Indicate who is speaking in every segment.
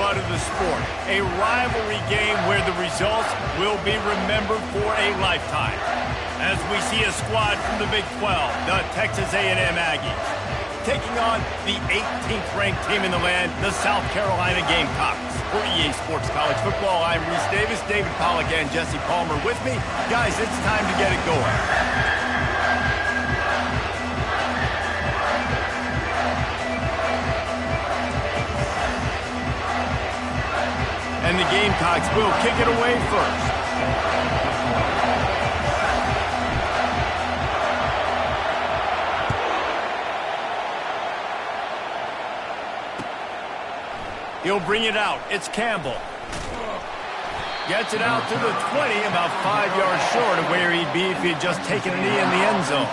Speaker 1: lifeblood of the sport. A rivalry game where the results will be remembered for a lifetime. As we see a squad from the Big 12, the Texas A&M Aggies, taking on the 18th ranked team in the land, the South Carolina Gamecocks. For EA Sports College Football, I'm Reese Davis, David Pollack, and Jesse Palmer with me. Guys, it's time to get it going. And the Gamecocks will kick it away first. He'll bring it out. It's Campbell. Gets it out to the 20, about 5 yards short of where he'd be if he had just taken a knee in the end zone.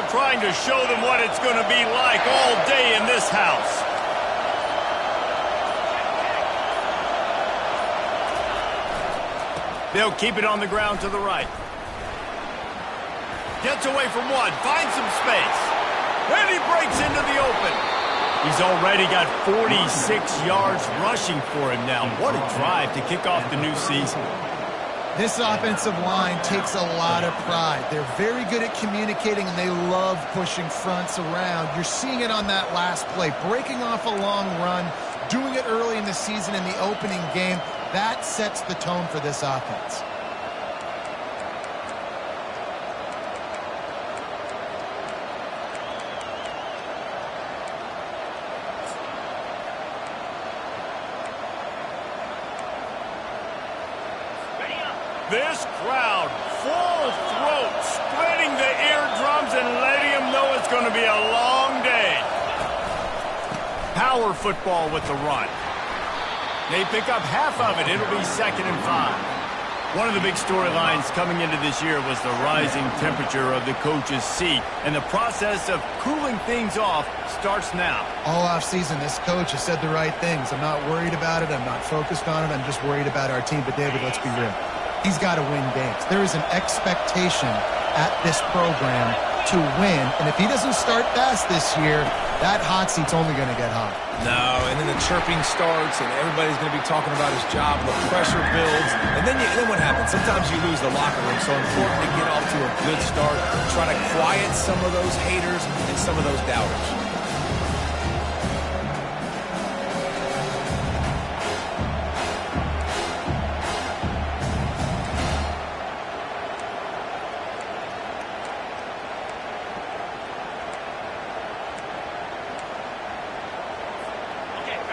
Speaker 1: Trying to show them what it's going to be like all day in this house. They'll keep it on the ground to the right. Gets away from one, finds some space. And he breaks into the open. He's already got 46 yards rushing for him now. What a drive to kick off the new season.
Speaker 2: This offensive line takes a lot of pride. They're very good at communicating, and they love pushing fronts around. You're seeing it on that last play, breaking off a long run, doing it early in the season in the opening game. That sets the tone for this offense.
Speaker 1: This crowd, full throat, spreading the eardrums and letting them know it's going to be a long day. Power football with the run. They pick up half of it. It'll be 2nd and 5. One of the big storylines coming into this year was the rising temperature of the coach's seat, and the process of cooling things off starts now.
Speaker 2: All offseason, this coach has said the right things. I'm not worried about it. I'm not focused on it. I'm just worried about our team. But, David, let's be real. He's got to win games. There is an expectation at this program to win. And if he doesn't start fast this year, that hot seat's only going to get hot.
Speaker 3: No, and then the chirping starts, and everybody's going to be talking about his job, and the pressure builds. And then what happens? Sometimes you lose the locker room. So important to get off to a good start, try to quiet some of those haters and some of those doubters.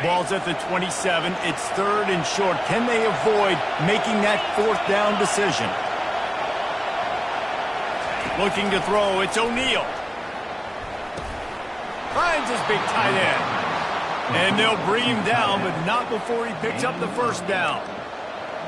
Speaker 1: Ball's at the 27. It's 3rd and short. Can they avoid making that 4th down decision? Looking to throw. It's O'Neal. Finds his big tight end. And they'll bring him down, but not before he picks up the 1st down.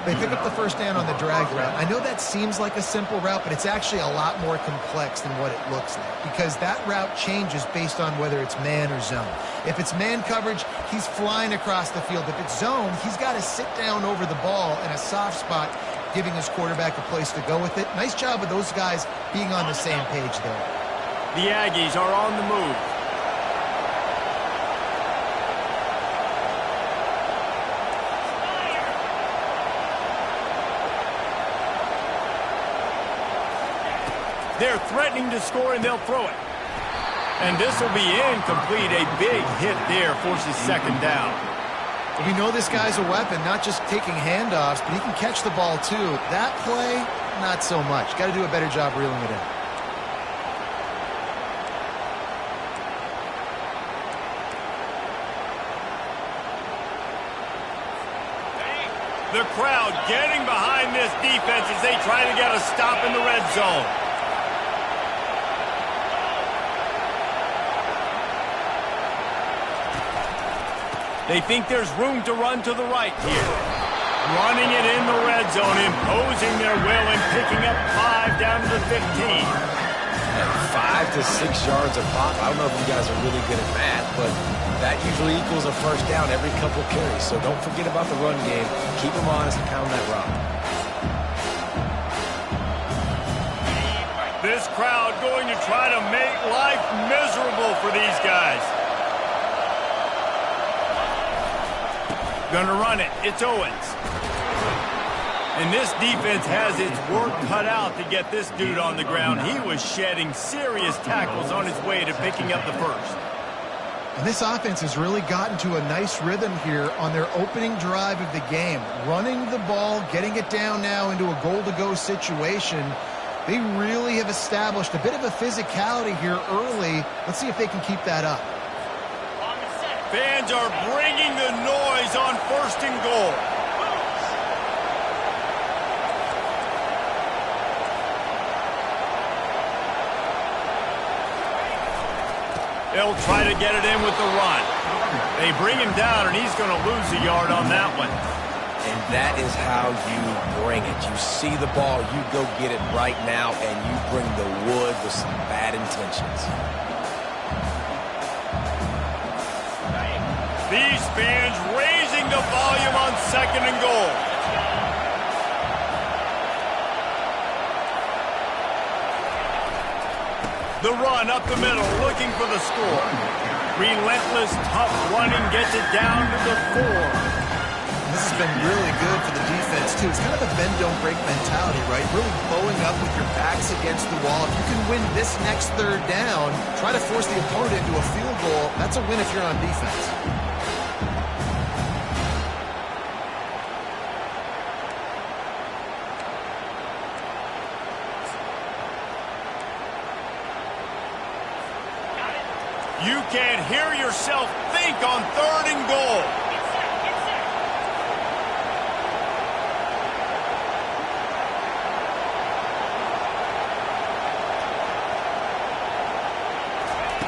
Speaker 2: They pick up the 1st down on the drag route. I know that seems like a simple route, but it's actually a lot more complex than what it looks like, because that route changes based on whether it's man or zone. If it's man coverage, he's flying across the field. If it's zone, he's got to sit down over the ball in a soft spot, giving his quarterback a place to go with it. Nice job of those guys being on the same page there.
Speaker 1: The Aggies are on the move. They're threatening to score, and they'll throw it. And this will be incomplete. A big hit there forces 2nd down.
Speaker 2: We know this guy's a weapon, not just taking handoffs, but he can catch the ball too. That play, not so much. Got to do a better job reeling it in.
Speaker 1: The crowd getting behind this defense as they try to get a stop in the red zone. They think there's room to run to the right here. Running it in the red zone, imposing their will and picking up 5 down to the 15.
Speaker 3: 5 to 6 yards a pop. I don't know if you guys are really good at math, but that usually equals a first down every couple carries. So don't forget about the run game. Keep them honest and pound that rock.
Speaker 1: This crowd going to try to make life miserable for these guys. Gonna run it. It's Owens. And this defense has its work cut out to get this dude on the ground. He was shedding serious tackles on his way to picking up the first.
Speaker 2: And this offense has really gotten to a nice rhythm here on their opening drive of the game. Running the ball, getting it down now into a goal-to-go situation. They really have established a bit of a physicality here early. Let's see if they can keep that up.
Speaker 1: Fans are bringing the noise on 1st and goal. They'll try to get it in with the run. They bring him down, and he's going to lose a yard on that one.
Speaker 3: And that is how you bring it. You see the ball, you go get it right now, and you bring the wood with some bad intentions.
Speaker 1: These fans raising the volume on 2nd and goal. The run up the middle, looking for the score. Relentless, tough running gets it down to the 4.
Speaker 2: This has been really good for the defense, too. It's kind of a bend-don't-break mentality, right? Really bowing up with your backs against the wall. If you can win this next 3rd down, try to force the opponent into a field goal. That's a win if you're on defense.
Speaker 1: You can't hear yourself think on 3rd and goal.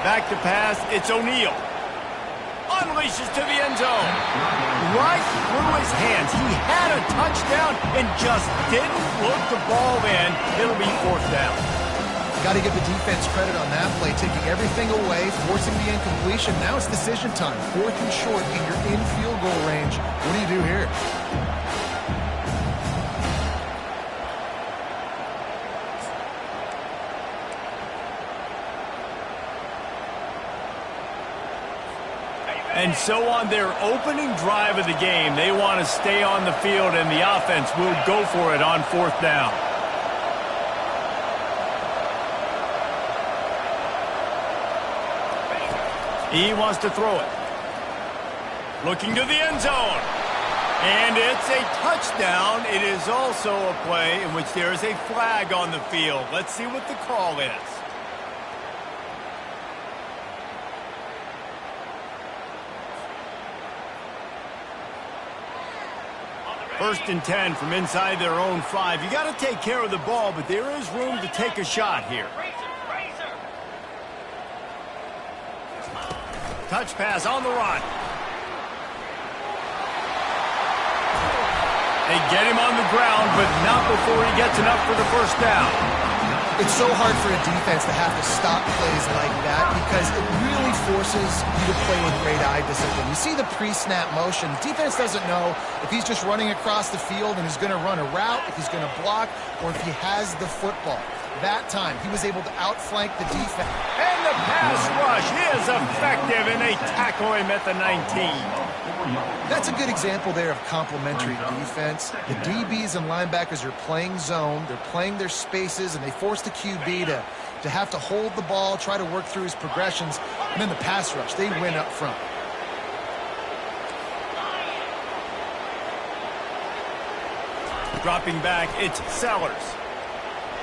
Speaker 1: Back to pass, it's O'Neal. Unleashes to the end zone. Right through his hands. He had a touchdown and just didn't look the ball in. It'll be 4th down.
Speaker 2: Got to give the defense credit on that play, taking everything away, forcing the incompletion. Now it's decision time. 4th and short, and you're in field goal range. What do you do here?
Speaker 1: And so on their opening drive of the game, they want to stay on the field, and the offense will go for it on 4th down. He wants to throw it. Looking to the end zone. And it's a touchdown. It is also a play in which there is a flag on the field. Let's see what the call is. First and 10 from inside their own 5. You got to take care of the ball, but there is room to take a shot here. Touch pass on the run. They get him on the ground, but not before he gets enough for the first down.
Speaker 2: It's so hard for a defense to have to stop plays like that because it really forces you to play with great eye discipline. You see the pre-snap motion. Defense doesn't know if he's just running across the field and he's going to run a route, if he's going to block, or if he has the football. That time, he was able to outflank the defense.
Speaker 1: And the pass rush is effective, and they tackle him at the 19.
Speaker 2: That's a good example there of complementary defense. The DBs and linebackers are playing zone, they're playing their spaces, and they force the QB to have to hold the ball, try to work through his progressions, and then the pass rush, they win up front.
Speaker 1: Dropping back, it's Sellers.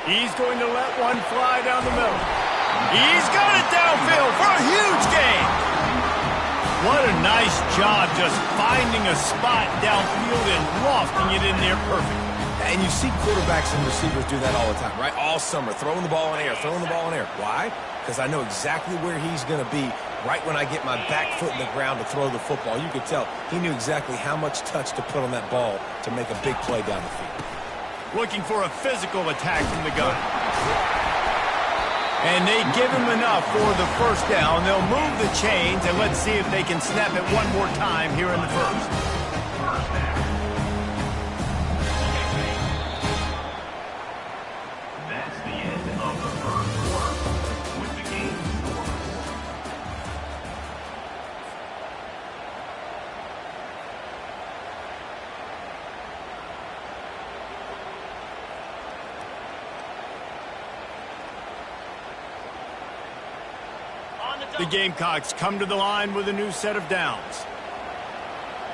Speaker 1: He's going to let one fly down the middle. He's got it downfield for a huge gain. What a nice job just finding a spot downfield and lofting it in there perfect.
Speaker 3: And you see quarterbacks and receivers do that all the time, right? All summer, throwing the ball in air, throwing the ball in air. Why? Because I know exactly where he's going to be right when I get my back foot in the ground to throw the football. You could tell he knew exactly how much touch to put on that ball to make a big play down the field.
Speaker 1: Looking for a physical attack from the gun. And they give him enough for the first down. They'll move the chains, and let's see if they can snap it one more time here in the first.
Speaker 4: That's the end of the first quarter with the game score.
Speaker 1: The Gamecocks come to the line with a new set of downs.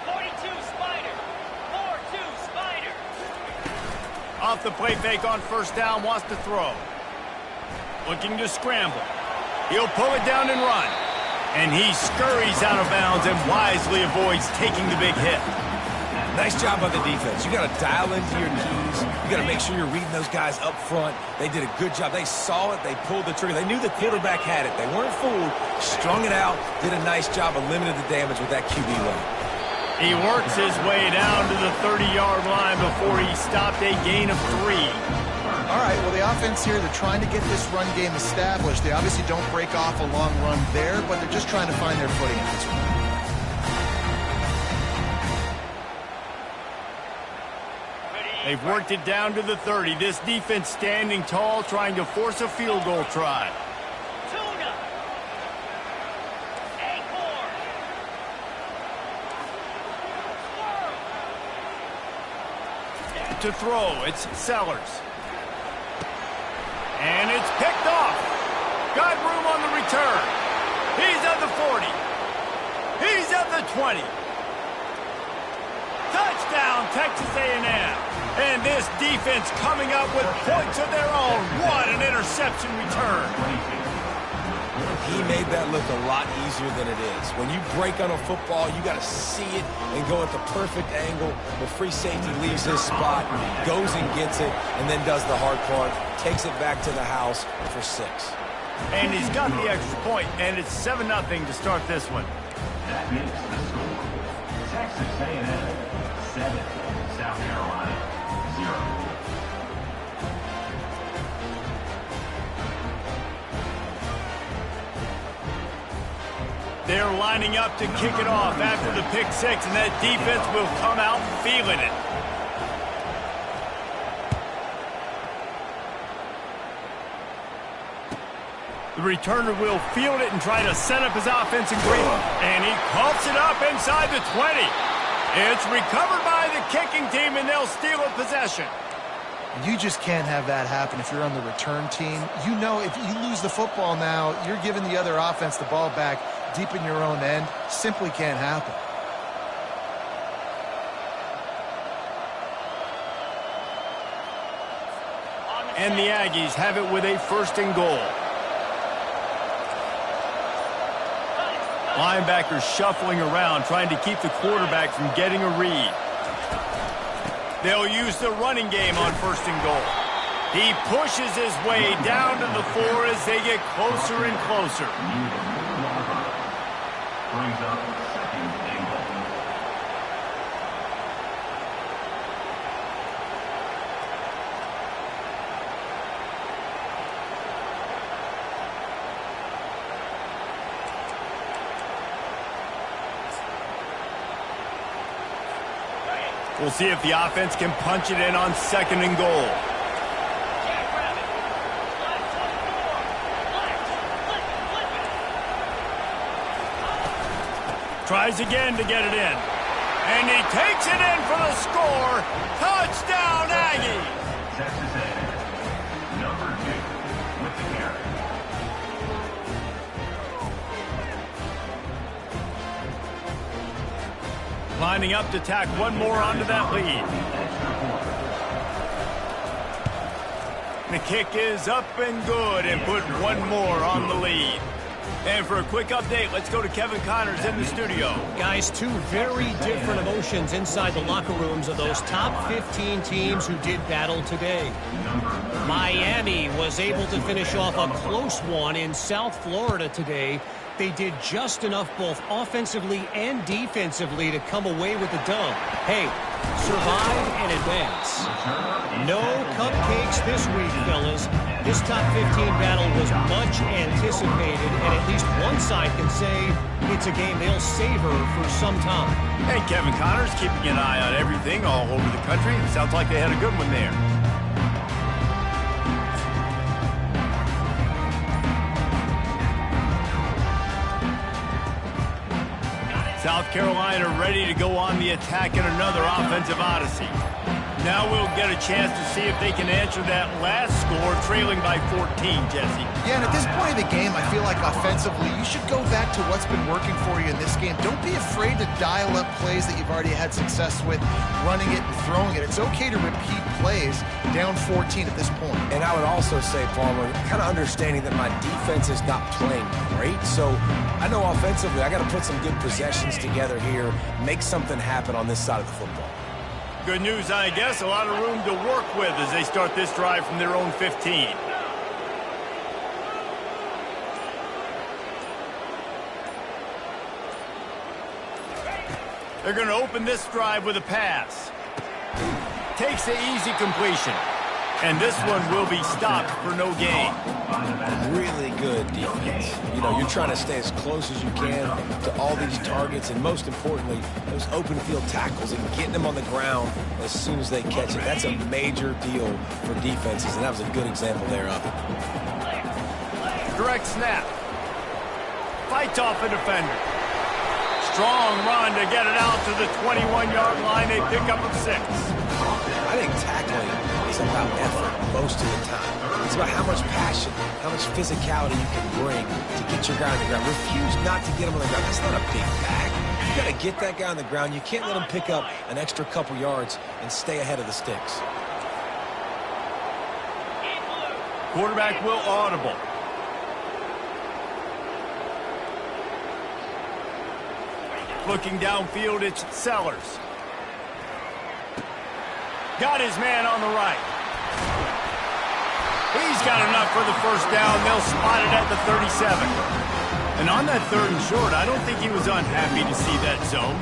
Speaker 5: 42 Spider. 4-2 Spider.
Speaker 1: Off the play fake on first down, wants to throw. Looking to scramble. He'll pull it down and run. And he scurries out of bounds and wisely avoids taking the big hit.
Speaker 3: Nice job by the defense. You got to dial into your keys. You got to make sure you're reading those guys up front. They did a good job. They saw it. They pulled the trigger. They knew the quarterback had it. They weren't fooled. Strung it out. Did a nice job of limiting the damage with that QB run.
Speaker 1: He works his way down to the 30-yard line before he stopped a gain of 3.
Speaker 2: All right, well, the offense here, they're trying to get this run game established. They obviously don't break off a long run there, but they're just trying to find their footing in this one.
Speaker 1: They've worked it down to the 30. This defense standing tall, trying to force a field goal try.
Speaker 5: Tuna. Acorn.
Speaker 1: To throw, it's Sellers. And it's picked off. Got room on the return. He's at the 40. He's at the 20. Touchdown, Texas A&M. And this defense coming up with points of their own. What an interception return.
Speaker 3: He made that look a lot easier than it is. When you break on a football, you got to see it and go at the perfect angle. The free safety leaves his spot, goes and gets it, and then does the hard part, takes it back to the house for 6.
Speaker 1: And he's got the extra point, and it's 7-0 to start this one.
Speaker 4: That makes the score. Texas A&M 7, South Carolina 0.
Speaker 1: They're lining up to kick it off after the pick 6, and that defense will come out feeling it. The returner will field it and try to set up his offense and green. And he pumps it up inside the 20. It's recovered by the kicking team, and they'll steal a possession.
Speaker 2: You just can't have that happen if you're on the return team. You know if you lose the football now, you're giving the other offense the ball back deep in your own end. Simply can't happen.
Speaker 1: And the Aggies have it with a 1st and goal. Linebackers shuffling around, trying to keep the quarterback from getting a read. They'll use the running game on 1st and goal. He pushes his way down to the 4 as they get closer and closer.
Speaker 4: Brings up 2nd and goal.
Speaker 1: We'll see if the offense can punch it in on 2nd and goal. Tries again to get it in. And he takes it in for the score. Touchdown, Aggies!
Speaker 4: Texas A&M, number 2, with the carry.
Speaker 1: Lining up to tack one more onto that lead. The kick is up and good and put one more on the lead. And for a quick update, let's go to Kevin Connors in the studio.
Speaker 6: Guys, 2 very different emotions inside the locker rooms of those top 15 teams who did battle today. Miami was able to finish off a close one in South Florida today. They did just enough both offensively and defensively to come away with the dub. Hey, survive and advance. No cupcakes this week, fellas. This top 15 battle was much anticipated, and at least one side can say it's a game they'll savor for some time.
Speaker 1: And Kevin Connor's keeping an eye on everything all over the country. Sounds like they had a good one there. South Carolina ready to go on the attack in another offensive odyssey. Now we'll get a chance to see if they can answer that last score, trailing by 14, Jesse.
Speaker 2: Yeah, and at this point of the game, I feel like offensively, you should go back to what's been working for you in this game. Don't be afraid to dial up plays that you've already had success with, running it and throwing it. It's okay to repeat plays down 14 at this point.
Speaker 3: And I would also say, Palmer, kind of understanding that my defense is not playing great. So I know offensively, I got to put some good possessions together here, make something happen on this side of the football.
Speaker 1: Good news, I guess. A lot of room to work with as they start this drive from their own 15. They're going to open this drive with a pass. Takes the easy completion. And this one will be stopped for no gain.
Speaker 3: Really good defense. You know, you're trying to stay as close as you can to all these targets, and most importantly, those open field tackles and getting them on the ground as soon as they catch it. That's a major deal for defenses, and that was a good example there of it.
Speaker 1: Direct snap. Fights off a defender. Strong run to get it out to the 21-yard line. They pick up a 6.
Speaker 3: I think tackling is about effort most of the time. It's about how much passion, how much physicality you can bring to get your guy on the ground. Refuse not to get him on the ground. That's not a big bag. You got to get that guy on the ground. You can't let him pick up an extra couple yards and stay ahead of the sticks.
Speaker 1: Quarterback will audible. Looking downfield, it's Sellers. Got his man on the right. He's got enough for the first down. They'll spot it at the 37. And on that 3rd and short, I don't think he was unhappy to see that zone.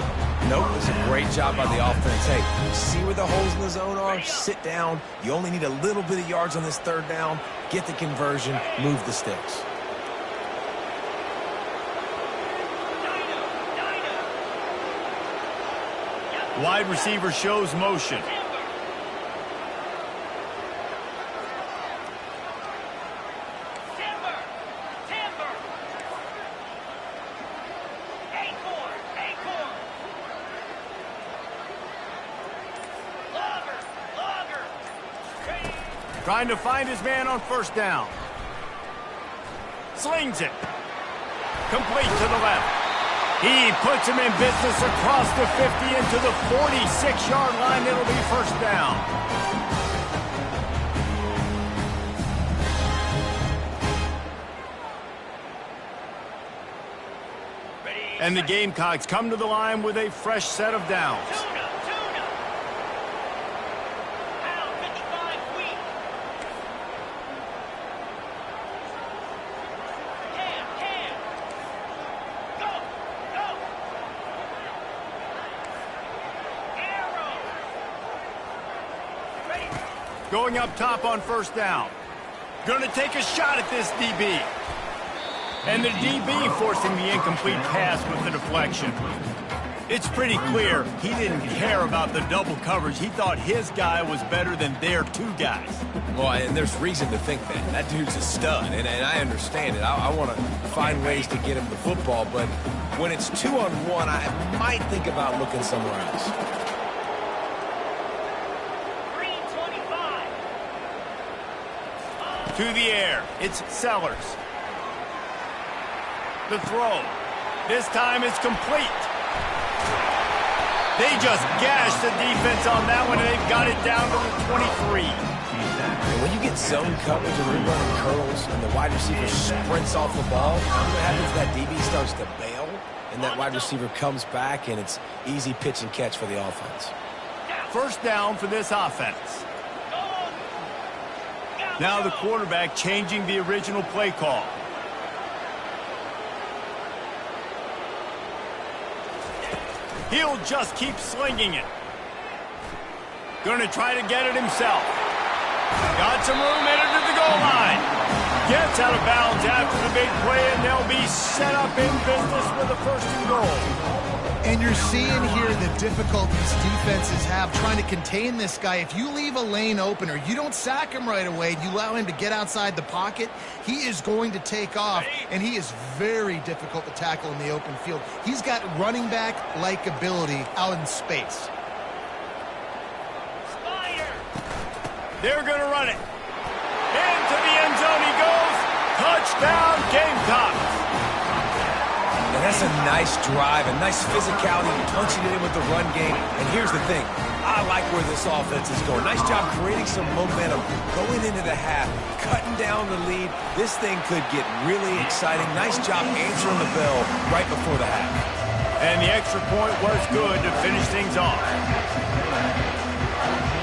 Speaker 3: Nope, it was a great job by the offense. Hey, you see where the holes in the zone are? Sit down. You only need a little bit of yards on this 3rd down. Get the conversion. Move the sticks.
Speaker 1: Wide receiver shows motion. Trying to find his man on 1st down. Slings it. Complete to the left. He puts him in business across the 50 into the 46-yard line. It'll be 1st down. And the Gamecocks come to the line with a fresh set of downs. Going up top on 1st down. Going to take a shot at this DB. And the DB forcing the incomplete pass with the deflection. It's pretty clear he didn't care about the double coverage. He thought his guy was better than their 2 guys.
Speaker 3: Well, and there's reason to think that. That dude's a stud, and I understand it. I want to find ways to get him the football, but when it's 2-on-1, I might think about looking somewhere else.
Speaker 1: To the air, it's Sellers. The throw. This time it's complete. They just gashed the defense on that one, and they've got it down to the 23.
Speaker 3: And when you get zone coverage and we're running curls and the wide receiver sprints off the ball, what happens? That DB starts to bail, and that wide receiver comes back, and it's easy pitch and catch for the offense.
Speaker 1: 1st down for this offense. Now the quarterback changing the original play call. He'll just keep slinging it. Going to try to get it himself. Got some room, headed to the goal goal line. Gets out of bounds after the big play, and they'll be set up in business with a 1st and goal.
Speaker 2: And you're seeing here the difficulties defenses have trying to contain this guy. If you leave a lane open or you don't sack him right away, you allow him to get outside the pocket, he is going to take off, and he is very difficult to tackle in the open field. He's got running back-like ability out in space.
Speaker 5: Spider.
Speaker 1: They're going to run it. Into the end zone he goes. Touchdown, Gamecocks.
Speaker 3: And that's a nice drive, a nice physicality, punching it in with the run game. And here's the thing. I like where this offense is going. Nice job creating some momentum, going into the half, cutting down the lead. This thing could get really exciting. Nice job answering the bell right before the half.
Speaker 1: And the extra point was good to finish things off.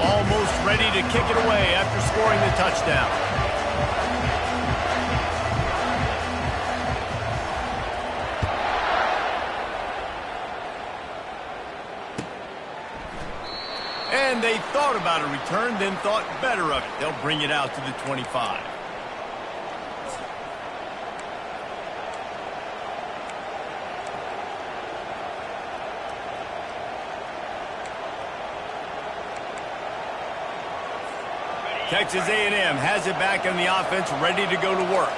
Speaker 1: Almost ready to kick it away after scoring the touchdown. And they thought about a return, then thought better of it. They'll bring it out to the 25. Texas A&M has it back on the offense, ready to go to work.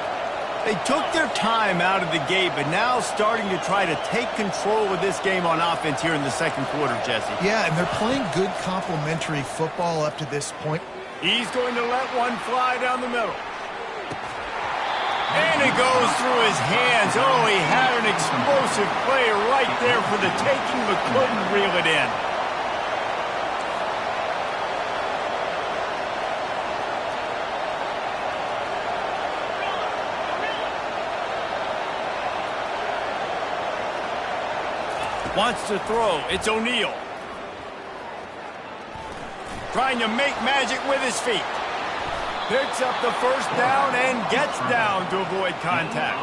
Speaker 1: They took their time out of the gate, but now starting to try to take control of this game on offense here in the 2nd quarter, Jesse.
Speaker 2: Yeah, and they're playing good complementary football up to this point.
Speaker 1: He's going to let one fly down the middle. And it goes through his hands. Oh, he had an explosive play right there for the taking, but couldn't reel it in. Wants to throw. It's O'Neal. Trying to make magic with his feet. Picks up the 1st down and gets down to avoid contact.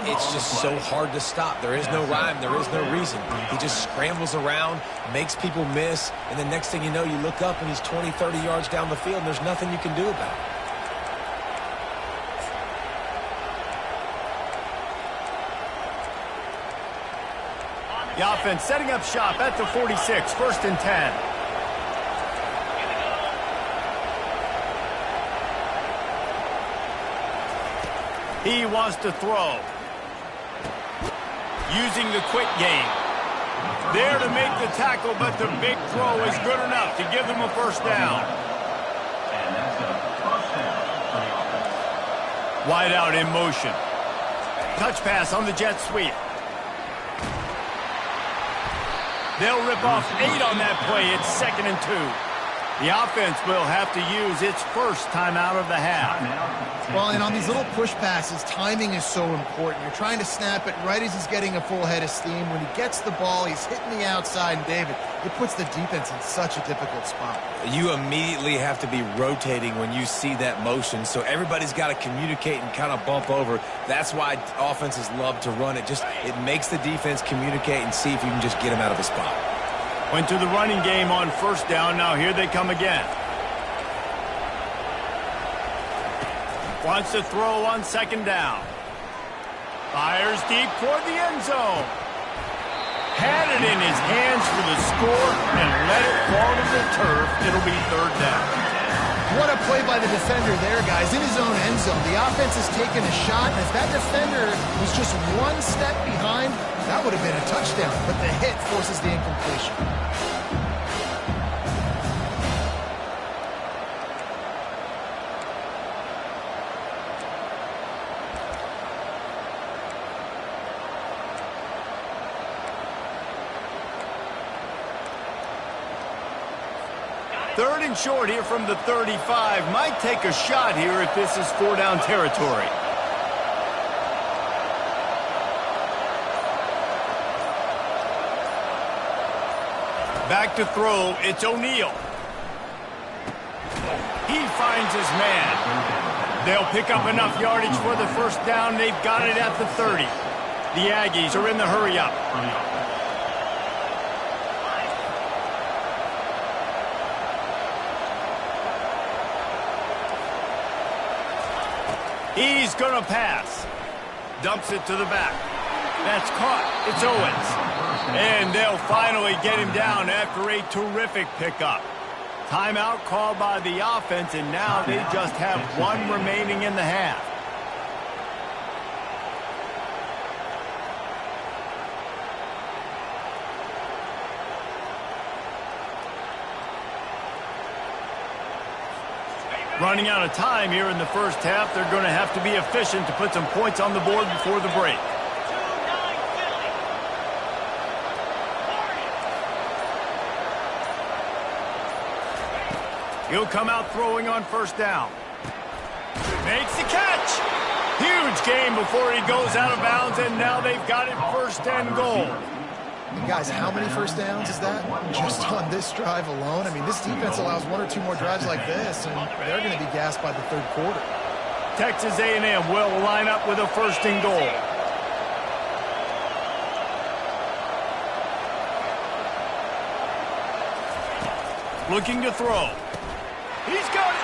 Speaker 3: It's just so hard to stop. There is no rhyme. There is no reason. He just scrambles around, makes people miss, and the next thing you know, you look up and he's 20, 30 yards down the field, and there's nothing you can do about it.
Speaker 1: The offense setting up shop at the 46, 1st and 10. He wants to throw. Using the quick game. There to make the tackle, but the big throw is good enough to give them a 1st down.
Speaker 4: And that's a first down for the offense.
Speaker 1: Wide out in motion. Touch pass on the jet sweep. They'll rip off 8 on that play. It's 2nd and 2. The offense will have to use its 1st time out of the half.
Speaker 2: Well, and on these little push passes, timing is so important. You're trying to snap it right as he's getting a full head of steam. When he gets the ball, he's hitting the outside, and David, it puts the defense in such a difficult spot.
Speaker 3: You immediately have to be rotating when you see that motion, so everybody's got to communicate and kind of bump over. That's why offenses love to run it. It makes the defense communicate and see if you can just get them out of the spot.
Speaker 1: Went to the running game on 1st down. Now here they come again. Wants to throw on 2nd down. Fires deep toward the end zone. Had it in his hands for the score and let it fall to the turf. It'll be 3rd down.
Speaker 2: What a play by the defender there, guys. In his own end zone, the offense has taken a shot, and if that defender was just one step behind, that would have been a touchdown, but the hit forces the incompletion.
Speaker 1: Third and short here from the 35. Might take a shot here if this is 4-down territory. Back to throw. It's O'Neal. He finds his man. They'll pick up enough yardage for the 1st down. They've got it at the 30. The Aggies are in the hurry-up. He's going to pass. Dumps it to the back. That's caught. It's Owens. And they'll finally get him down after a terrific pickup. Timeout called by the offense, and now they just have one remaining in the half. Running out of time here in the first half. They're going to have to be efficient to put some points on the board before the break.
Speaker 5: 2-9 Philly.
Speaker 1: He'll come out throwing on first down. Makes the catch. Huge gain before he goes out of bounds, and now they've got it first and goal.
Speaker 2: And guys, how many first downs is that just on this drive alone? I mean, this defense allows one or two more drives like this, and they're going to be gassed by the third quarter.
Speaker 1: Texas A&M will line up with a first and goal. Looking to throw. He's got it.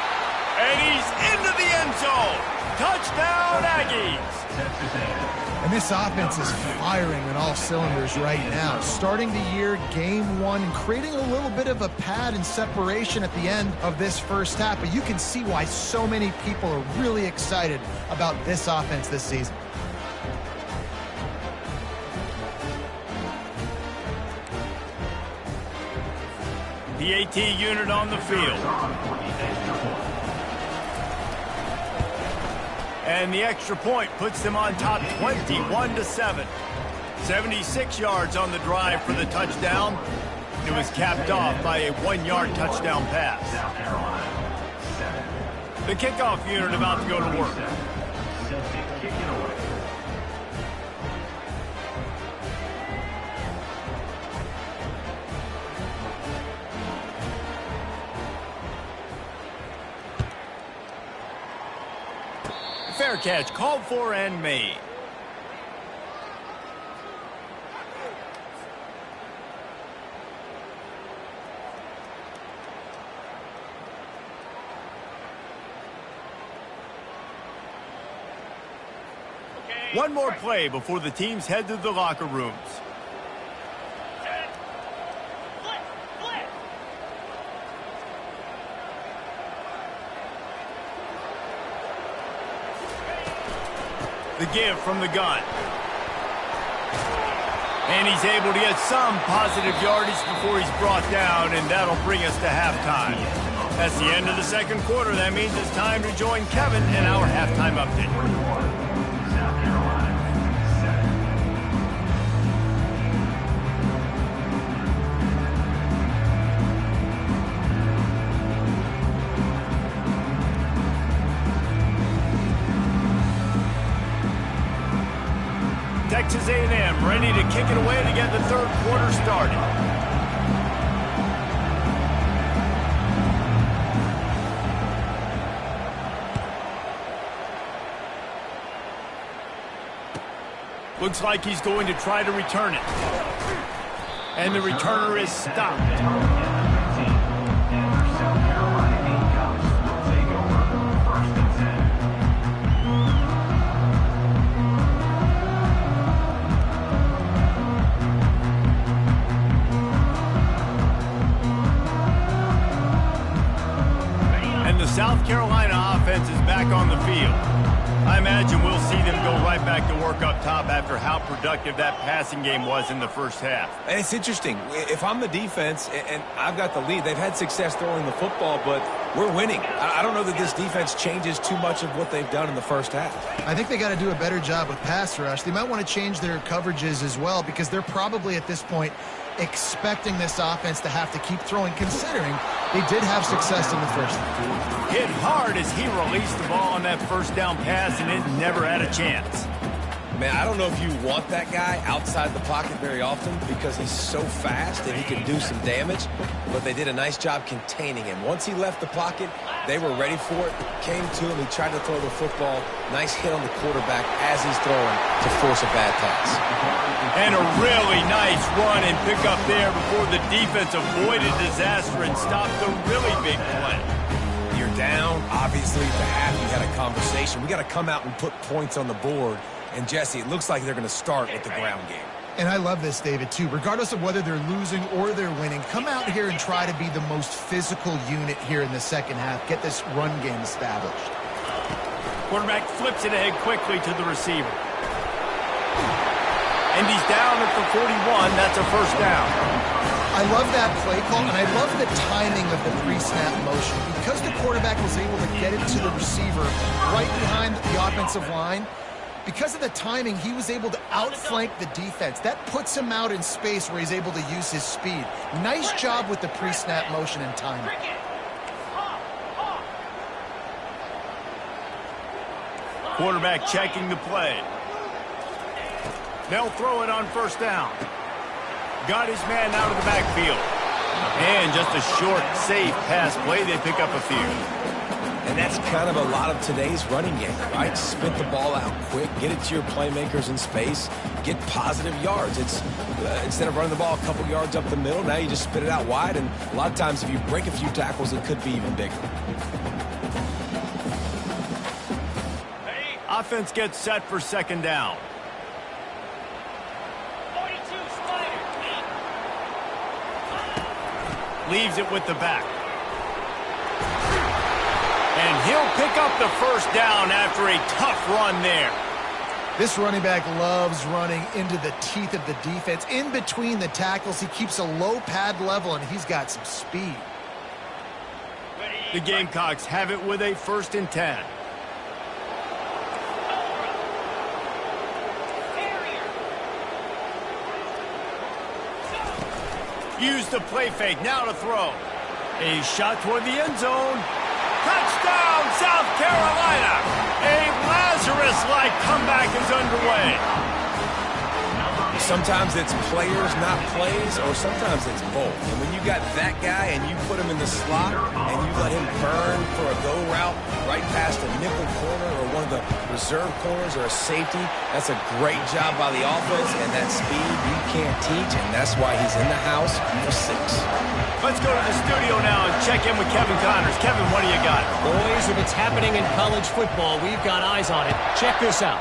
Speaker 1: And he's into the end zone. Touchdown, Aggies.
Speaker 4: Texas A&M.
Speaker 2: And this offense is firing on all cylinders right now. Starting the year, game one, and creating a little bit of a pad and separation at the end of this first half. But you can see why so many people are really excited about this offense this season.
Speaker 1: The AT unit on the field. And the extra point puts them on top 21-7. 76 yards on the drive for the touchdown. It was capped off by a 1-yard touchdown pass.
Speaker 4: South Carolina, 7.
Speaker 1: The kickoff unit about to go to work.
Speaker 4: Celtic kick it away.
Speaker 1: Fair catch called for and made. One more play before the teams head to the locker rooms.
Speaker 5: Set. Flip. Flip.
Speaker 1: The give from the gun. And he's able to get some positive yardage before he's brought down, and that'll bring us to halftime. That's the end of the second quarter. That means it's time to join Kevin in our halftime update.
Speaker 4: 41, South Carolina, 7.
Speaker 1: Texas A&M ready to kick it away to get the third quarter started. Looks like he's going to try to return it. And the returner is stopped.
Speaker 4: South Carolina Gamecocks will take over 1st and 10.
Speaker 1: And the South Carolina offense is back on the field. I imagine we'll see them go right back to work up top after how productive that passing game was in the first half.
Speaker 3: And it's interesting. If I'm the defense and I've got the lead, they've had success throwing the football, but we're winning. I don't know that this defense changes too much of what they've done in the first half.
Speaker 2: I think they got to do a better job with pass rush. They might want to change their coverages as well, because they're probably at this point expecting this offense to have to keep throwing, considering they did have success in the first half.
Speaker 1: Hit hard as he released the ball on that first down pass, and it never had a chance.
Speaker 3: Man, I don't know if you want that guy outside the pocket very often because he's so fast and he can do some damage, but they did a nice job containing him. Once he left the pocket, they were ready for it, came to him, he tried to throw the football. Nice hit on the quarterback as he's throwing to force a bad pass.
Speaker 1: And a really nice run and pick up there before the defense avoided disaster and stopped the really big play.
Speaker 3: Your down. Obviously, at the half, you had a conversation. We got to come out and put points on the board. And, Jesse, it looks like they're going to start with the ground game.
Speaker 2: And I love this, David, too. Regardless of whether they're losing or they're winning, come out here and try to be the most physical unit here in the second half. Get this run game established.
Speaker 1: Quarterback flips it ahead quickly to the receiver. And he's down at the 41. That's a first down.
Speaker 2: I love that play call, and I love the timing of the pre-snap motion. Because the quarterback was able to get it to the receiver right behind the offensive line, because of the timing, he was able to outflank the defense. That puts him out in space where he's able to use his speed. Nice job with the pre-snap motion and timing.
Speaker 1: Quarterback checking the play. They'll throw it on first down. Got his man out of the backfield. And just a short, safe pass play. They pick up a few.
Speaker 3: And that's kind of a lot of today's running game, right? Spit the ball out quick, get it to your playmakers in space, get positive yards. It's instead of running the ball a couple yards up the middle, now you just spit it out wide. And a lot of times if you break a few tackles, it could be even bigger.
Speaker 1: Offense gets set for second down.
Speaker 5: 42 Spider.
Speaker 1: Leaves it with the back. And he'll pick up the first down after a tough run there.
Speaker 2: This running back loves running into the teeth of the defense. In between the tackles, he keeps a low pad level, and he's got some speed.
Speaker 1: The Gamecocks have it with a 1st and 10. Use the play fake, now to throw. A shot toward the end zone. Touchdown, South Carolina! A Lazarus-like comeback is underway.
Speaker 3: Sometimes it's players, not plays, or sometimes it's both. And when you got that guy and you put him in the slot and you let him burn for a go route right past a nickel corner or one of the reserve corners or a safety, that's a great job by the offense, and that speed you can't teach, and that's why he's in the house for 6.
Speaker 1: Let's go to the studio now and check in with Kevin Connors. Kevin, what do you got?
Speaker 6: Boys, if it's happening in college football, we've got eyes on it. Check this out.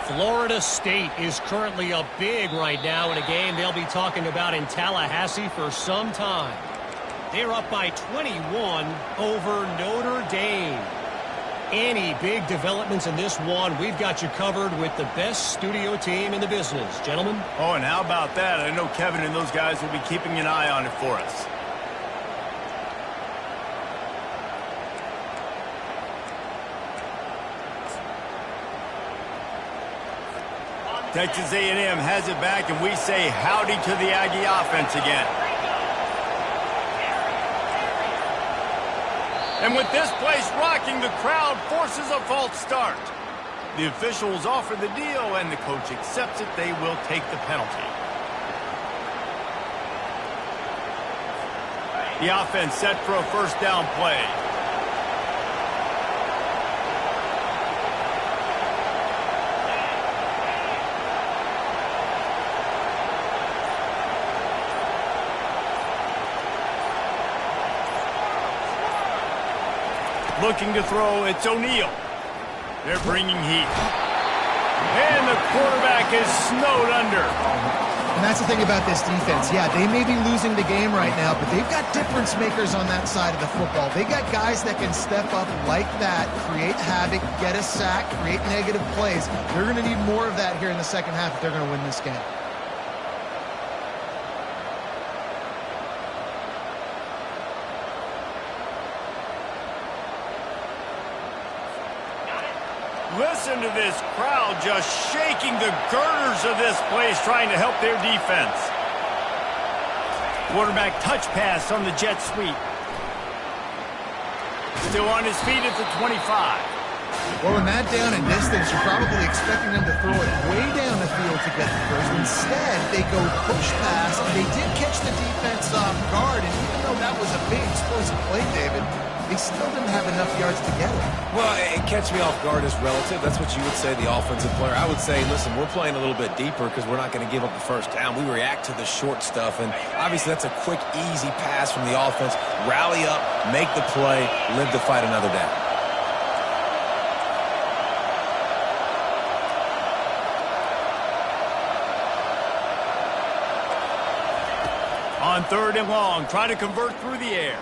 Speaker 6: Florida State is currently up big right now in a game they'll be talking about in Tallahassee for some time. They're up by 21 over Notre Dame. Any big developments in this one, we've got you covered with the best studio team in the business. Gentlemen?
Speaker 1: Oh, and how about that? I know Kevin and those guys will be keeping an eye on it for us. Texas A&M has it back, and we say howdy to the Aggie offense again. And with this place rocking, the crowd forces a false start. The officials offer the deal, and the coach accepts it. They will take the penalty. The offense set for a first down play. Looking to throw, it's O'Neal. They're bringing heat. And the quarterback is snowed under.
Speaker 2: And that's the thing about this defense. Yeah, they may be losing the game right now, but they've got difference makers on that side of the football. They got guys that can step up like that, create havoc, get a sack, create negative plays. They're going to need more of that here in the second half if they're going to win this game.
Speaker 1: Listen to this crowd just shaking the girders of this place, trying to help their defense. Quarterback touch pass on the jet sweep. Still on his feet at the 25.
Speaker 2: Well, in that down and distance, you're probably expecting them to throw it way down the field to get the first. Instead, they go push pass, and they did catch the defense off guard. And even though that was a big explosive play, David, they still didn't have enough yards to get it.
Speaker 3: Well, and catch me off guard is relative. That's what you would say, the offensive player. I would say, listen, we're playing a little bit deeper because we're not going to give up the first down. We react to the short stuff, and obviously that's a quick, easy pass from the offense. Rally up, make the play, live to fight another down.
Speaker 1: On 3rd and long, trying to convert through the air.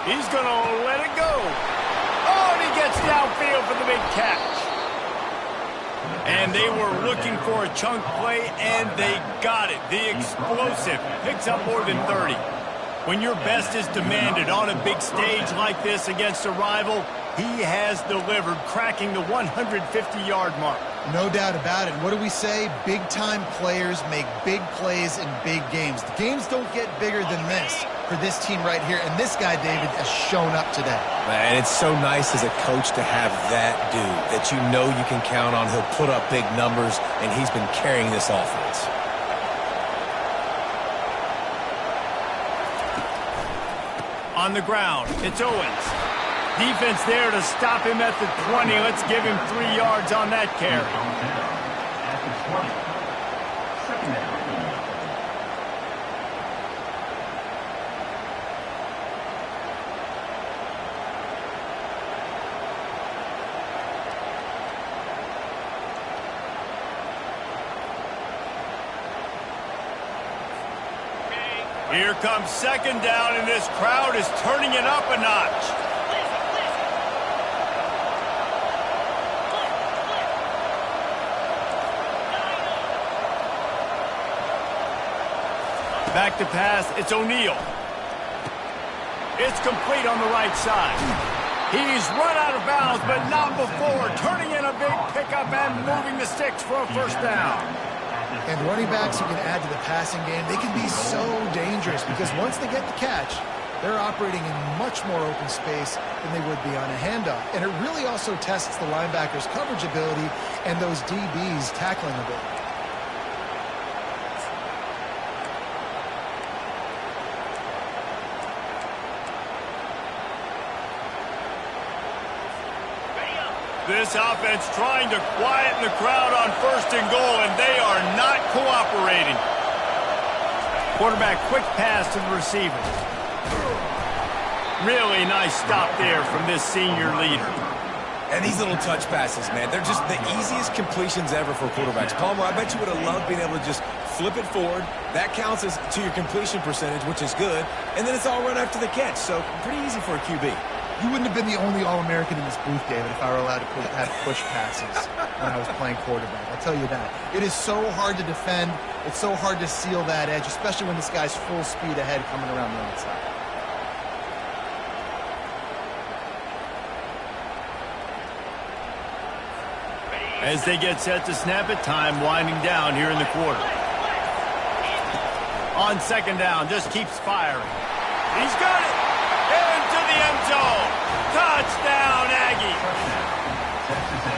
Speaker 1: He's going to let it go. Oh, and he gets downfield for the big catch. And they were looking for a chunk play, and they got it. The explosive picks up more than 30. When your best is demanded on a big stage like this against a rival, he has delivered, cracking the 150-yard mark.
Speaker 2: No doubt about it. What do we say? Big-time players make big plays in big games. The games don't get bigger than this for this team right here, and this guy, David, has shown up today.
Speaker 3: Man, it's so nice as a coach to have that dude that you know you can count on. He'll put up big numbers, and he's been carrying this offense.
Speaker 1: On the ground, it's Owens. Defense there to stop him at the 20. Let's give him 3 yards on that carry.
Speaker 4: At the 20. Second down.
Speaker 1: Here comes 2nd down, and this crowd is turning it up a notch. Back to pass, it's O'Neal. It's complete on the right side. He's run out of bounds, but not before. Turning in a big pickup and moving the sticks for a 1st down.
Speaker 2: And running backs who can add to the passing game, they can be so dangerous because once they get the catch, they're operating in much more open space than they would be on a handoff. And it really also tests the linebackers' coverage ability and those DBs' tackling ability.
Speaker 1: This offense trying to quieten the crowd on 1st and goal, and they are not cooperating. Quarterback quick pass to the receivers. Really nice stop there from this senior leader.
Speaker 3: And these little touch passes, man, they're just the easiest completions ever for quarterbacks. Palmer, I bet you would have loved being able to just flip it forward. That counts as to your completion percentage, which is good. And then it's all run after the catch, so pretty easy for a QB.
Speaker 2: You wouldn't have been the only All-American in this booth, David, if I were allowed to have push passes when I was playing quarterback. I'll tell you that. It is so hard to defend. It's so hard to seal that edge, especially when this guy's full speed ahead coming around the outside.
Speaker 1: As they get set to snap it, time winding down here in the quarter. On 2nd down, just keeps firing. He's got it! Into the end zone. Touchdown, Aggie.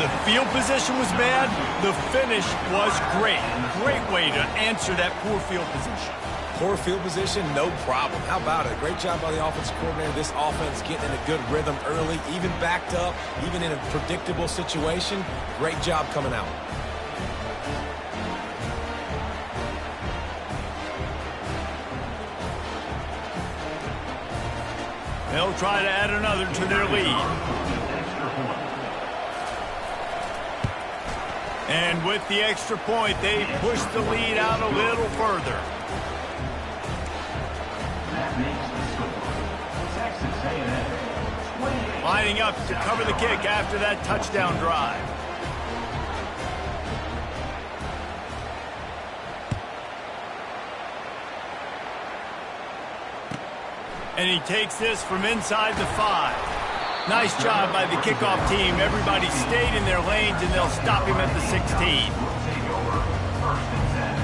Speaker 1: The field position was bad. The finish was great. Great way to answer that poor field position.
Speaker 3: Poor field position, no problem. How about it? Great job by the offensive coordinator. This offense getting in a good rhythm early, even backed up, even in a predictable situation. Great job coming out.
Speaker 1: They'll try to add another to their lead. And with the extra point, they push the lead out a little further.
Speaker 4: That makes the score. Texas A&M 28.
Speaker 1: Lining up to cover the kick after that touchdown drive. And he takes this from inside the 5. Nice job by the kickoff team. Everybody stayed in their lanes, and they'll stop him at the 16.
Speaker 4: Take over 1st and 10.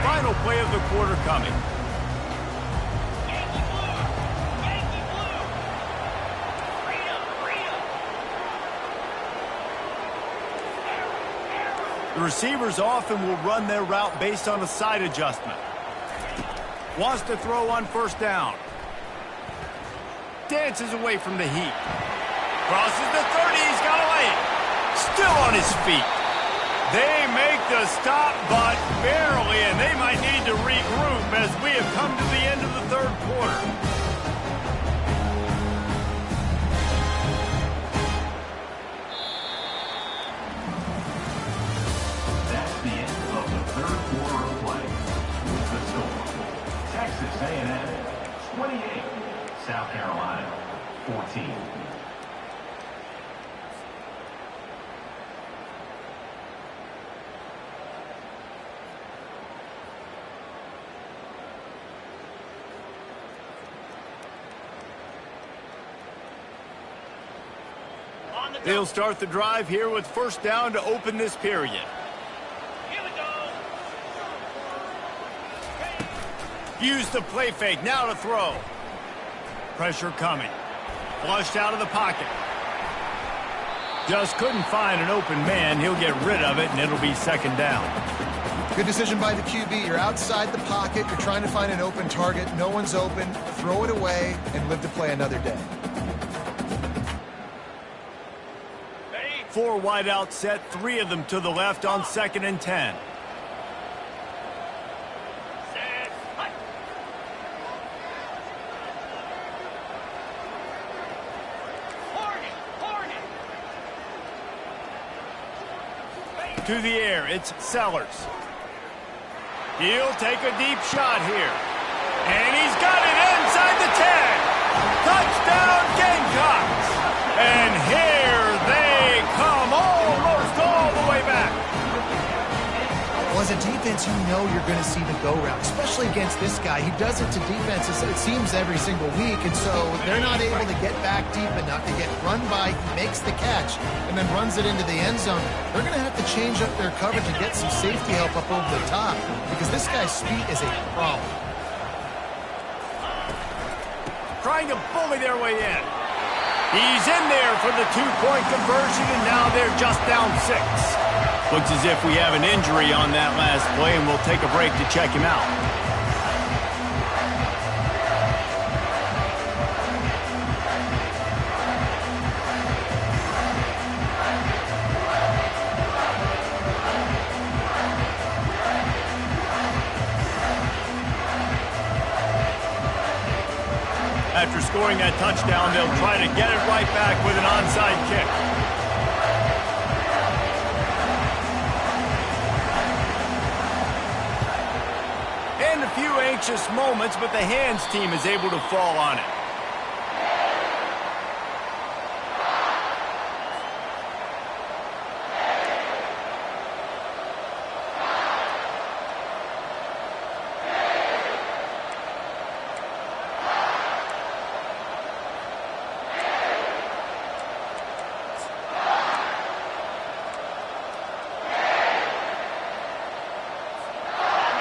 Speaker 1: Final play of the quarter coming. The receivers often will run their route based on a side adjustment. Wants to throw on first down. Dances away from the heat. Crosses the 30. He's got a lane. Still on his feet. They make the stop, but barely, and they might need to regroup as we have come to the end of the third quarter.
Speaker 4: That's the end of the third quarter of play. With the score, Texas A&M 28, South Carolina 14.
Speaker 1: They'll start the drive here with first down to open this period.
Speaker 5: Here we go.
Speaker 1: Use the play fake, now to throw. Pressure coming. Flushed out of the pocket. Just couldn't find an open man. He'll get rid of it, and it'll be second down.
Speaker 2: Good decision by the QB. You're outside the pocket. You're trying to find an open target. No one's open. Throw it away and live to play another day.
Speaker 1: 4 wide out set, 3 of them to the left on 2nd and 10.
Speaker 5: Set. Hut. Hornet.
Speaker 1: To the air, it's Sellers. He'll take a deep shot here. And he's got it inside the 10. Touchdown Gamecocks. And here they come almost all the way back.
Speaker 2: Well, as a defense, you know you're going to see the go route, especially against this guy. He does it to defenses, it seems, every single week, and so they're not able to get back deep enough to get run by. He makes the catch and then runs it into the end zone. They're going to have to change up their coverage and get some safety help up over the top because this guy's speed is a problem.
Speaker 1: Trying to bully their way in. He's in there for the 2-point conversion, and now they're just down 6. Looks as if we have an injury on that last play, and we'll take a break to check him out. After scoring that touchdown, they'll try to get it right back with an onside kick. And a few anxious moments, but the hands team is able to fall on it.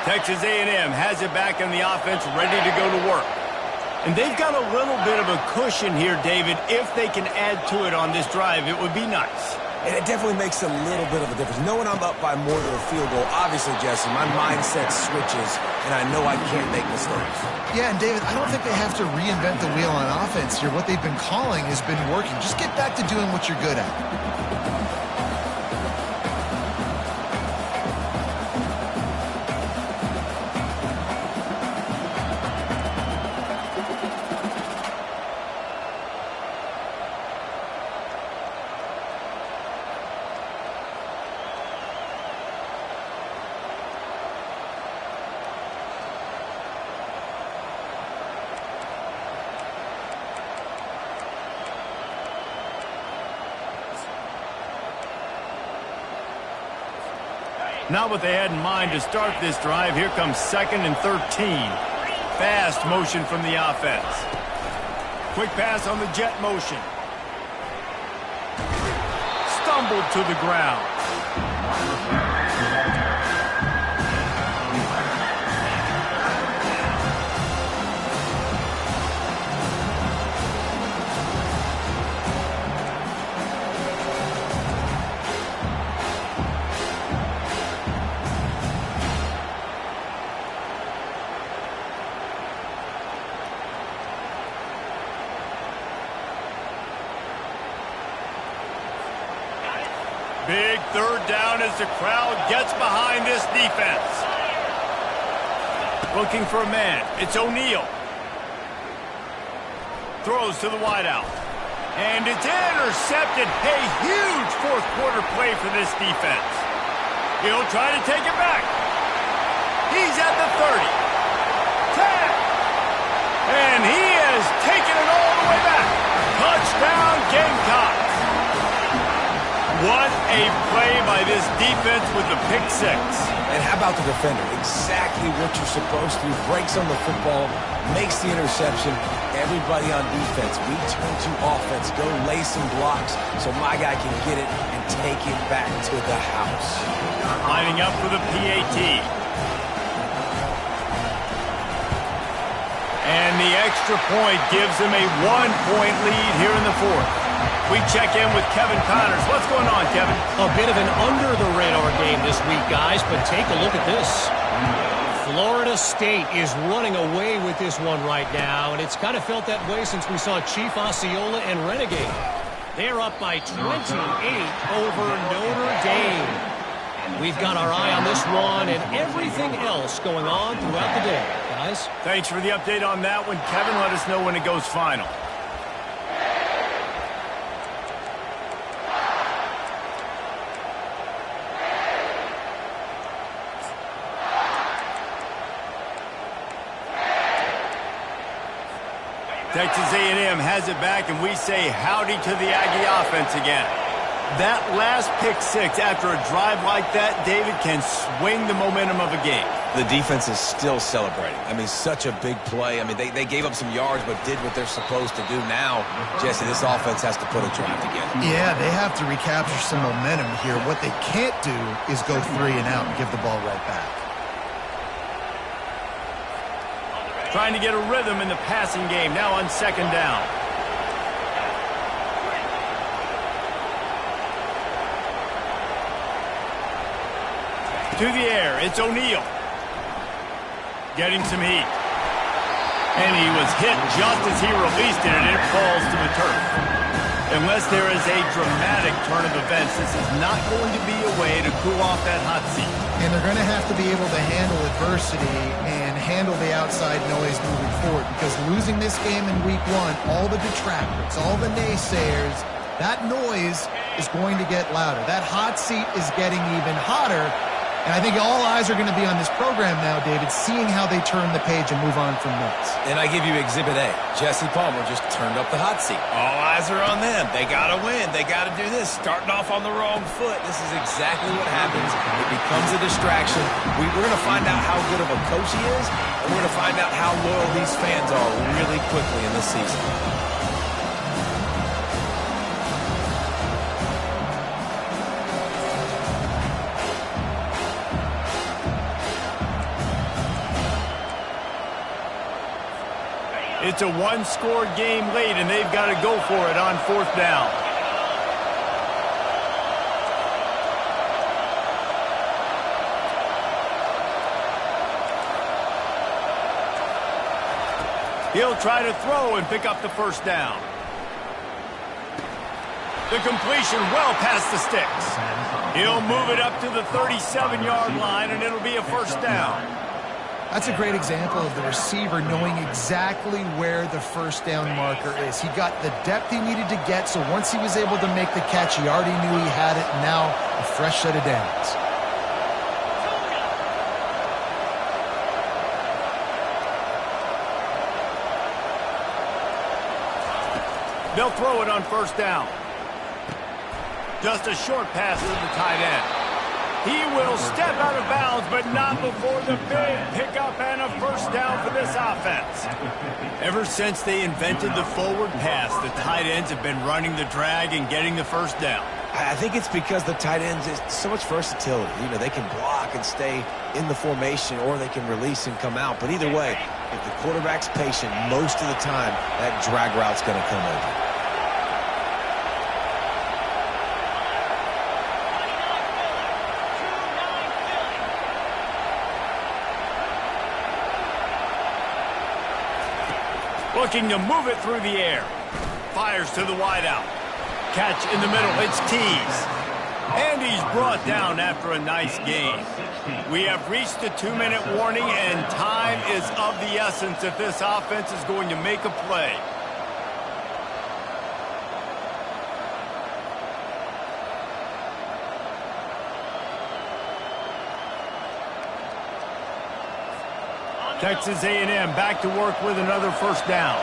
Speaker 1: Texas A&M has it back in the offense, ready to go to work. And they've got a little bit of a cushion here, David. If they can add to it on this drive, it would be nice.
Speaker 3: And it definitely makes a little bit of a difference. Knowing I'm up by more than a field goal, obviously, Jesse, my mindset switches, and I know I can't make mistakes.
Speaker 2: Yeah, and David, I don't think they have to reinvent the wheel on offense here. What they've been calling has been working. Just get back to doing what you're good at.
Speaker 1: Not what they had in mind to start this drive. Here comes 2nd and 13. Fast motion from the offense. Quick pass on the jet motion. Stumbled to the ground. Big third down as the crowd gets behind this defense. Looking for a man. It's O'Neal. Throws to the wideout. And it's intercepted. A huge fourth quarter play for this defense. He'll try to take it back. He's at the 30. 10. And he has taken it all the way back. Touchdown, Gamecocks. What a play by this defense with the pick six.
Speaker 3: And how about the defender? Exactly what you're supposed to. Breaks on the football, makes the interception. Everybody on defense, we turn to offense. Go lay some blocks so my guy can get it and take it back to the house.
Speaker 1: Lining up for the PAT. And the extra point gives him a 1-point lead here in the fourth. We check in with Kevin Connors. What's going on, Kevin?
Speaker 6: A bit of an under-the-radar game this week, guys, but take a look at this. Florida State is running away with this one right now, and it's kind of felt that way since we saw Chief Osceola and Renegade. They're up by 28 over Notre Dame. We've got our eye on this one and everything else going on throughout the day, guys.
Speaker 1: Thanks for the update on that one, Kevin. Let us know when it goes final. Texas A&M has it back, and we say howdy to the Aggie offense again. That last pick six after a drive like that, David, can swing the momentum of a game.
Speaker 3: The defense is still celebrating. I mean, such a big play. I mean, they gave up some yards but did what they're supposed to do. Now, Jesse, this offense has to put a drive together.
Speaker 2: Yeah, they have to recapture some momentum here. What they can't do is go 3 and out and give the ball right back.
Speaker 1: Trying to get a rhythm in the passing game, now on second down. To the air, it's O'Neal. Getting some heat. And he was hit just as he released it, and it falls to the turf. Unless there is a dramatic turn of events, this is not going to be a way to cool off that hot seat.
Speaker 2: And they're going to have to be able to handle adversity and handle the outside noise moving forward, because losing this game in week 1, all the detractors, all the naysayers, that noise is going to get louder. That hot seat is getting even hotter. And I think all eyes are going to be on this program now, David, seeing how they turn the page and move on from this.
Speaker 3: And I give you Exhibit A. Jesse Palmer just turned up the hot seat. All eyes are on them. They got to win. They got to do this. Starting off on the wrong foot. This is exactly what happens. It becomes a distraction. We're going to find out how good of a coach he is, and we're going to find out how loyal these fans are really quickly in this season.
Speaker 1: It's a one-score game late, and they've got to go for it on fourth down. He'll try to throw and pick up the first down. The completion well past the sticks. He'll move it up to the 37-yard line, and it'll be a first down.
Speaker 2: That's a great example of the receiver knowing exactly where the first down marker is. He got the depth he needed to get, so once he was able to make the catch, he already knew he had it, and now a fresh set of downs.
Speaker 1: They'll throw it on first down. Just a short pass to the tight end. He will step out of bounds, but not before the big pickup and a first down for this offense. Ever since they invented the forward pass, the tight ends have been running the drag and getting the first down.
Speaker 3: I think it's because the tight ends is so much versatility. You know, they can block and stay in the formation, or they can release and come out. But either way, if the quarterback's patient, most of the time, that drag route's going to come over.
Speaker 1: Looking to move it through the air. Fires to the wideout. Catch in the middle. It's Tees. And he's brought down after a nice game. We have reached the 2-minute warning, and time is of the essence if this offense is going to make a play. Texas A&M back to work with another first down.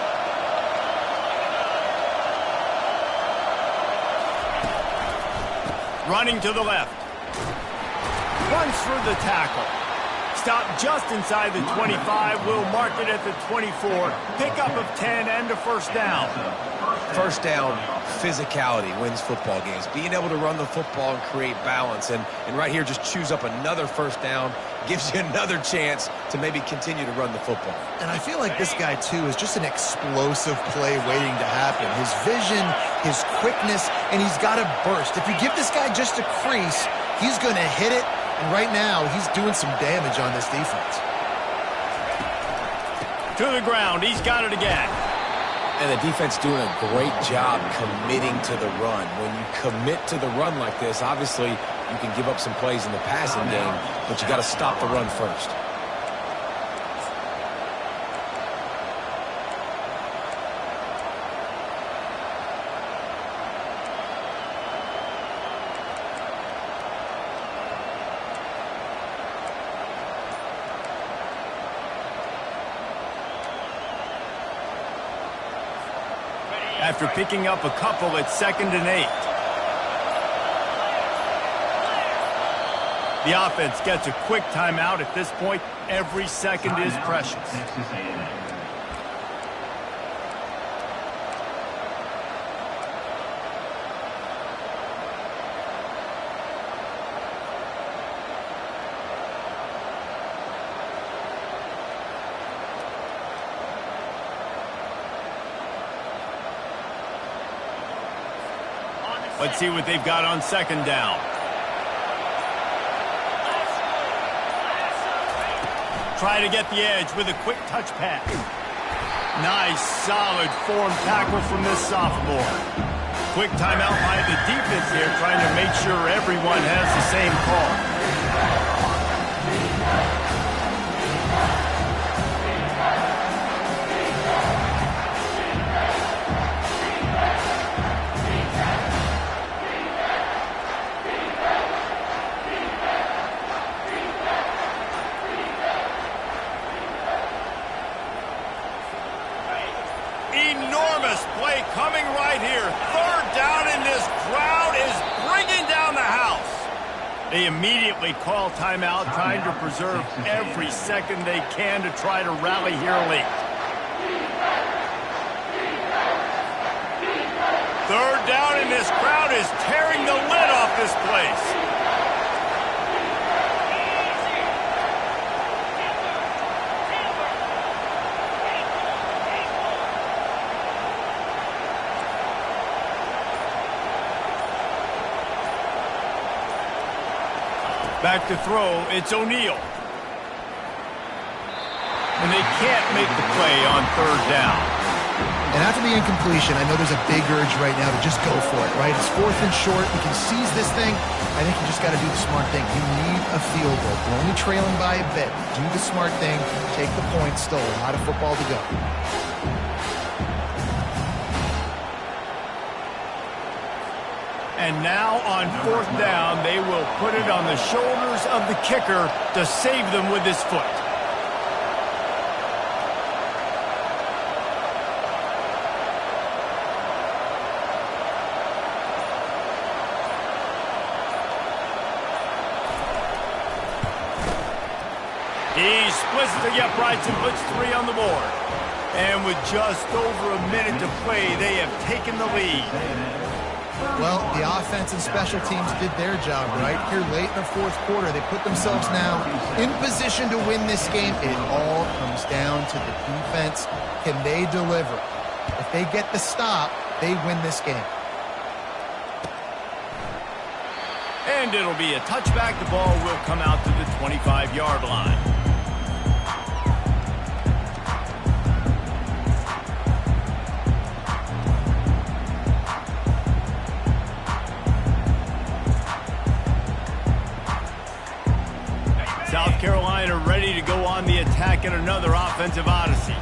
Speaker 1: Running to the left. Runs for the tackle. Stop just inside the 25. Will mark it at the 24. Pickup of 10 and a first down.
Speaker 3: First down, physicality wins football games. Being able to run the football and create balance. And right here, just choose up another first down. Gives you another chance to maybe continue to run the football.
Speaker 2: And I feel like this guy, too, is just an explosive play waiting to happen. His vision, his quickness, and he's got a burst. If you give this guy just a crease, he's going to hit it. And right now, he's doing some damage on this defense.
Speaker 1: To the ground. He's got it again.
Speaker 3: And the defense doing a great job committing to the run. When you commit to the run like this, obviously you can give up some plays in the passing game, but you got to stop the run first.
Speaker 1: After picking up a couple at 2nd and 8. The offense gets a quick timeout at this point. Every second is precious. Let's see what they've got on 2nd down. Try to get the edge with a quick touch pass. Nice, solid form tackle from this sophomore. Quick timeout by the defense here, trying to make sure everyone has the same call. Enormous play coming right here. 3rd down, and this crowd is bringing down the house. They immediately call timeout, trying to preserve every second they can to try to rally here late. 3rd down, and this crowd is tearing the lid off this place. Back to throw, it's O'Neal. And they can't make the play on 3rd down.
Speaker 2: And after the incompletion, I know there's a big urge right now to just go for it, right? It's 4th and short. You can seize this thing. I think you just got to do the smart thing. You need a field goal. You're only trailing by a bit. Do the smart thing. Take the point. Still a lot of football to go.
Speaker 1: And now on 4th down, they will put it on the shoulders of the kicker to save them with his foot. He splits the uprights and puts 3 on the board. And with just over a minute to play, they have taken the lead.
Speaker 2: Well, the offense and special teams did their job right here late in the 4th quarter. They put themselves now in position to win this game. It all comes down to the defense. Can they deliver? If they get the stop, they win this game.
Speaker 1: And it'll be a touchback. The ball will come out to the 25-yard line. back at another offensive odyssey.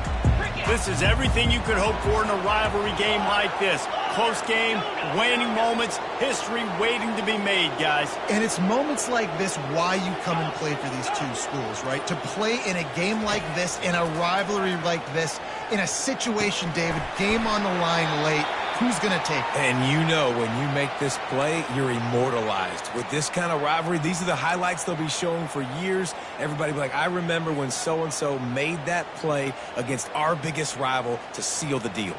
Speaker 1: This is everything you could hope for in a rivalry game like this. Close game, waning moments, history waiting to be made, guys.
Speaker 2: And it's moments like this why you come and play for these two schools, right? To play in a game like this, in a rivalry like this, in a situation, David, game on the line late, who's going to take it?
Speaker 3: And you know when you make this play, you're immortalized. With this kind of rivalry, these are the highlights they'll be showing for years. Everybody will be like, I remember when so-and-so made that play against our biggest rival to seal the deal.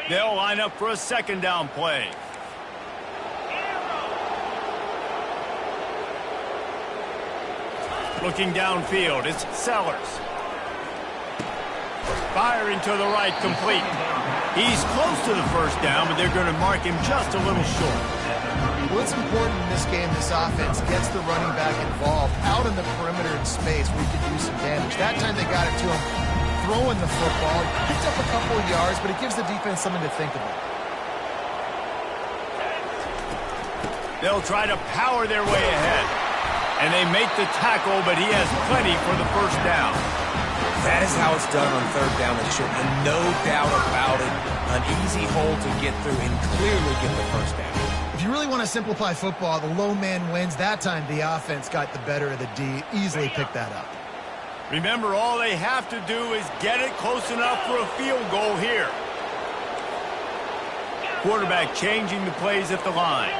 Speaker 1: They'll line up for a second down play. Looking downfield, it's Sellers. Firing to the right, complete. He's close to the first down, but they're going to mark him just a little short.
Speaker 2: Well, it's important in this game, this offense gets the running back involved out in the perimeter in space where he could do some damage. That time they got it to him throwing the football. Picked up a couple of yards, but it gives the defense something to think about.
Speaker 1: They'll try to power their way ahead. And they make the tackle, but he has plenty for the first down.
Speaker 3: That is how it's done on third down and short, and no doubt about it, an easy hole to get through and clearly get the first down.
Speaker 2: If you really want to simplify football, the low man wins. That time the offense got the better of the D, easily picked that up.
Speaker 1: Remember, all they have to do is get it close enough for a field goal here. Quarterback changing the plays at the line.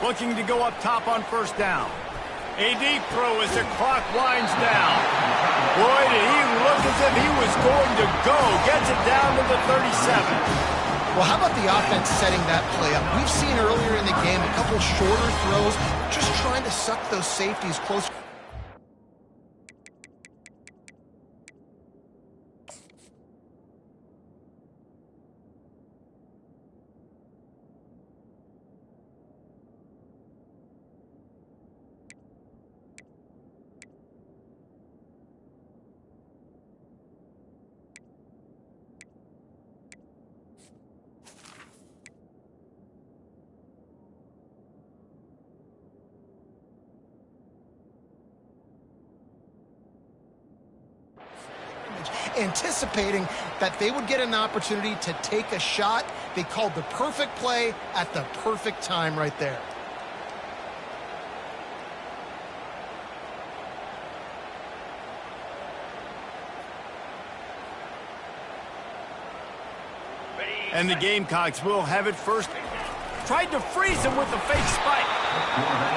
Speaker 1: Looking to go up top on first down. A deep throw as the clock winds down. Boy, did he look as if he was going to go. Gets it down to the 37.
Speaker 2: Well, how about the offense setting that play up? We've seen earlier in the game a couple shorter throws, just trying to suck those safeties close. Anticipating that they would get an opportunity to take a shot. They called the perfect play at the perfect time right there.
Speaker 1: And the Gamecocks will have it first. Tried to freeze him with the fake spike.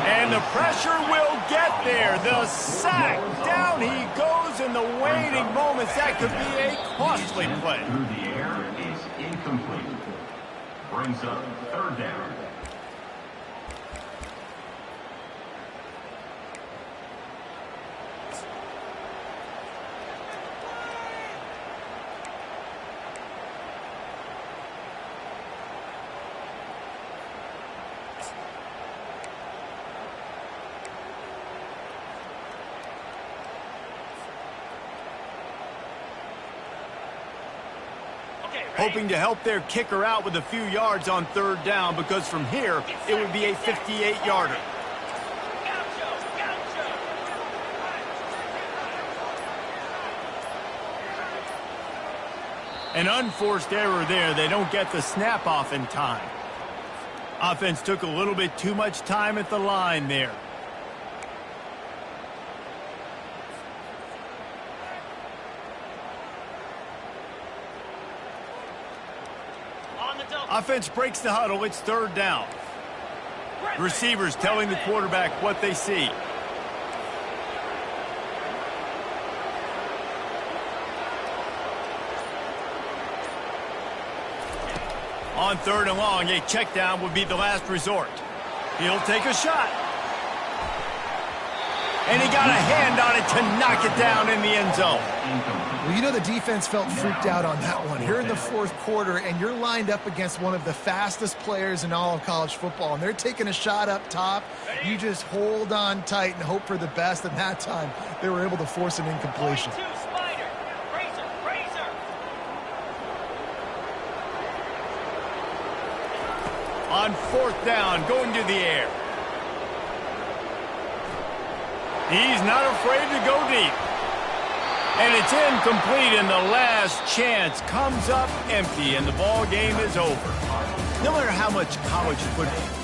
Speaker 1: And the pressure will get there. The sack. Down he goes in the waiting moments. That could be a costly play.
Speaker 4: Through the air is incomplete. Brings up third down.
Speaker 1: Hoping to help their kicker out with a few yards on third down, because from here, it would be a 58-yarder. An unforced error there. They don't get the snap off in time. Offense took a little bit too much time at the line there. Offense breaks the huddle. It's third down. Receivers telling the quarterback what they see. On third and long, a check down would be the last resort. He'll take a shot. And he got a hand on it to knock it down in the end zone.
Speaker 2: Well, you know the defense felt freaked out on that one. Here in the fourth quarter, and you're lined up against one of the fastest players in all of college football, and they're taking a shot up top. You just hold on tight and hope for the best, and that time they were able to force an incompletion.
Speaker 1: On 4th down, going to the air. He's not afraid to go deep. And it's incomplete, and the last chance comes up empty, and the ball game is over. No matter how much college football